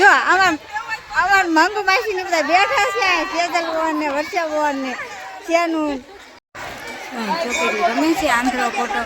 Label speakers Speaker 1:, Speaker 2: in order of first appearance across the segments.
Speaker 1: જો અમાર મંગુ માસી ને બધા બેઠા છે સેજલ બોન ને વર્ષા બોન ને શેનું છોકરી રમે છે આંધળો ફોટો.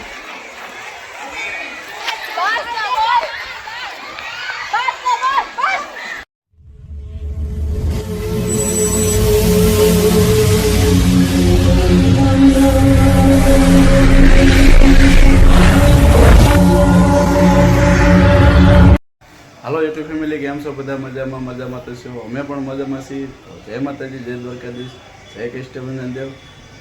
Speaker 2: હાલો યુટ્યુબ ફેમિલી, કેમ છો બધા? મજામાં તો છો. અમે પણ મજામાં છીએ. તો જય માતાજી, જય દ્વારકાધીશ, જય કૃષ્ણ દેવ.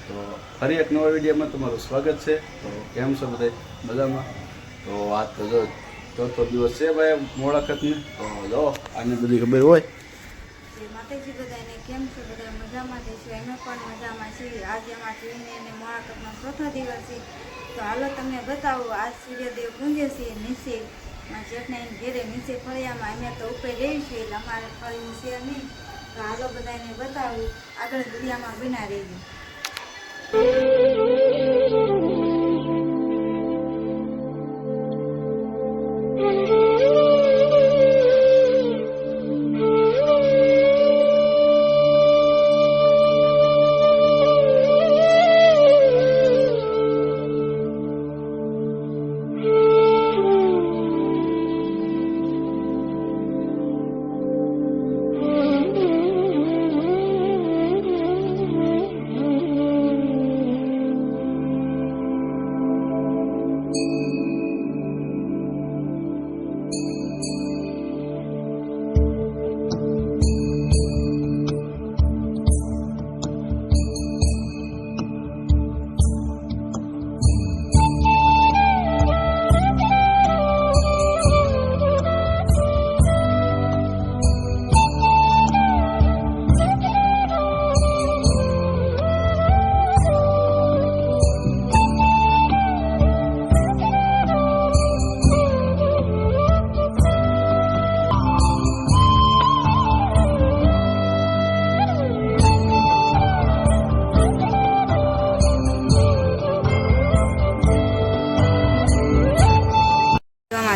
Speaker 2: તો ફરી એક નવા વિડીયોમાં તમારું સ્વાગત છે. તો કેમ છો બધા? મજામાં? તો આજ તો જો ચોથો દિવસ છે ભાઈ મુલાકાતને. તો જો આને બધી ખબર હોય.
Speaker 1: માતાજી બધાને કેમ છો? બધા મજામાં છે. અમે પણ મજામાં છીએ. આજે અમારા જોઈને એને મુલાકાતનો ચોથો દિવસ છે. તો હાલો તમને બતાવો. આજ સૂર્યદેવ ગુંજે છે નીચે જેઠના ઘેરે નીચે ફળિયામાં. અમે તો ઉપર રહી છીએ એટલે અમારે ફળિયું છે નહીં. તો હાલો બધાને બતાવું. આગળ દુનિયામાં બના રહી.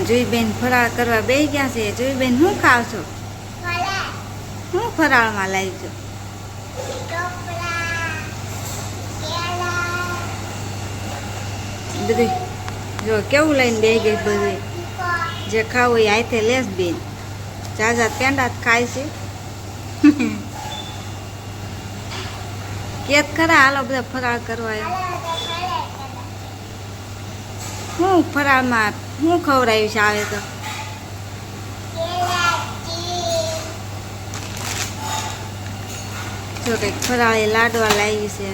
Speaker 1: જોઈબેન ફરાળ કરવા બેસી ગયા છે. જોઈબેન શું ખાવ છો? શું ફરાળમાં લાવી છો? બધું જો કેવું લઈને બેસી ગઈ. બધું જે ખાવું એ હાથે લેસ બેન. જાજા પેંડા જ ખાય છે. કેત ખરા હાલો બધા ફરાળ કરવા. શું ફરાળમાં શું ખવડાવ્યું છે? આવે તો જો કંઈક ફરાળી લાડવા લાવી છે.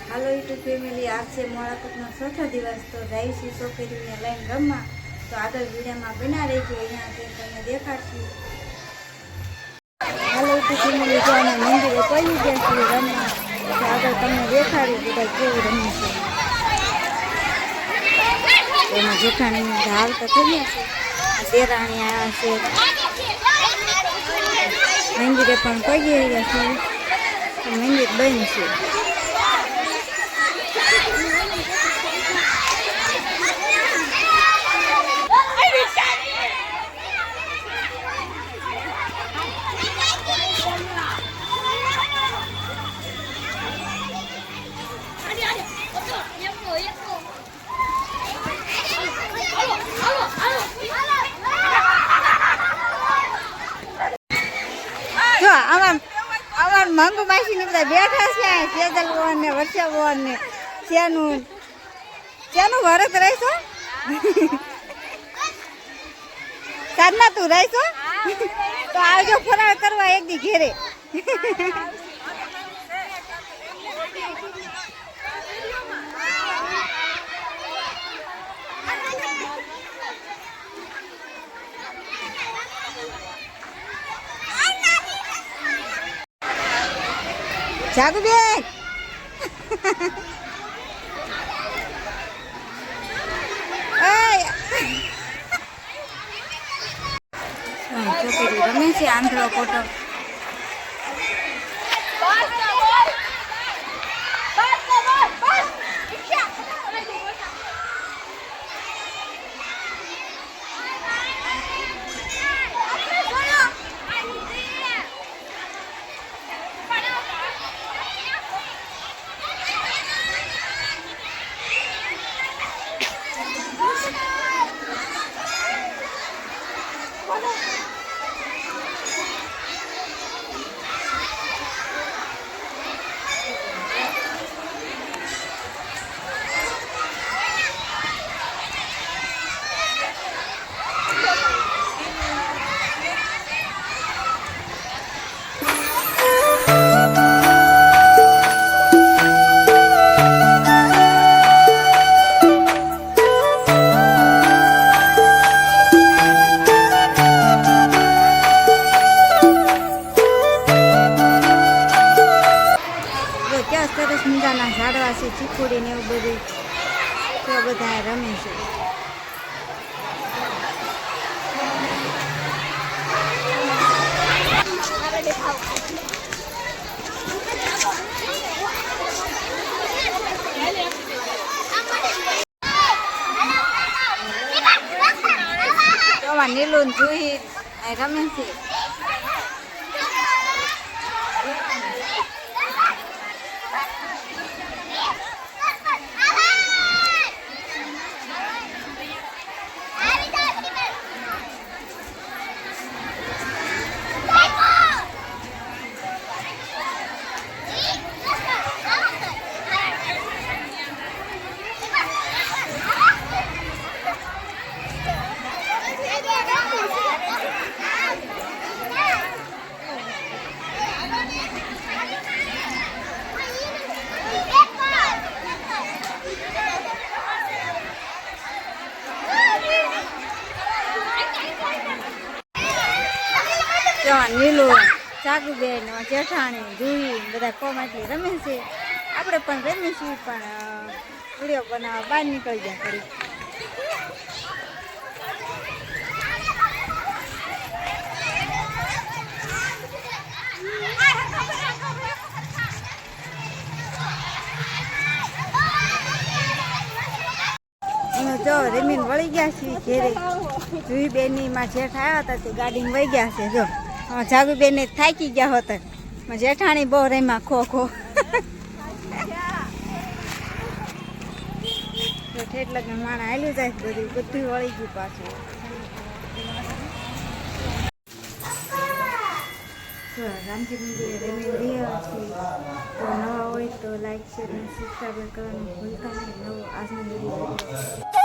Speaker 1: હાલો યુટ્યુબ ફેમિલી, આજ છે મુલાકાતનો ચોથો દિવસ. તો જાય છે છોકરીને લઈને રમવા. તો આગળ વિડીયોમાં બના રહી ગયો. અહીંયા તમને દેખાડશું. હાલો યુટ્યુબ ફેમિલી, જો અમે મંદિરે પડી ગયા છીએ રમવા. તો આગળ તમને દેખાડ્યું બધા કેવું રમે છે. એમાં જેઠાણી ઝાડ તો થઈ ગયા છે. દેરાણી આવ્યા છે. મંદિરે પણ પગી રહ્યા છે. મંદિર બંધ છે. જો અમાર મંગુ માસી ને બધા બેઠા છે સેજલ બોન ને વર્ષા બોન ને શેનું વરત રહીશો? સાધના તું રહીશો? તો આવજો ફરાળ કરવા એક દી ઘેરે. જાગુ બેન છોકરી રમે છે આંધળો ફોટો. બધા રમે છે. નીલું જુહી રમે છે. નીલું ચાકુબેન જેઠાણી જુહી બધા કોમાટલી રમે છે. આપણે પણ રમીએ છીએ, પણ વિડીયો બનાવવા બહાર નીકળી ગયા કરી. જો રમીને વળી ગયા છીએ ઘેરે. જુહી બેનની માં જેઠ આવ્યા હતા તે ગાડીમાં વહી ગયા છે. જો જાગુબેન થાકી ગયા હતા. જેઠાણી બહુ રમ્યા ખો ખો. ઠેઠ લગ્ન માણા હાલ્યું જાય બધું વળી ગયું પાછું. રામજી મંદિરે રમી રહ્યા છીએ. તો નવા હોય તો લાઈક શેર અને સબસ્ક્રાઈબ કરવાનું ભૂલતા નહીં. નવો આજનો વિડીયો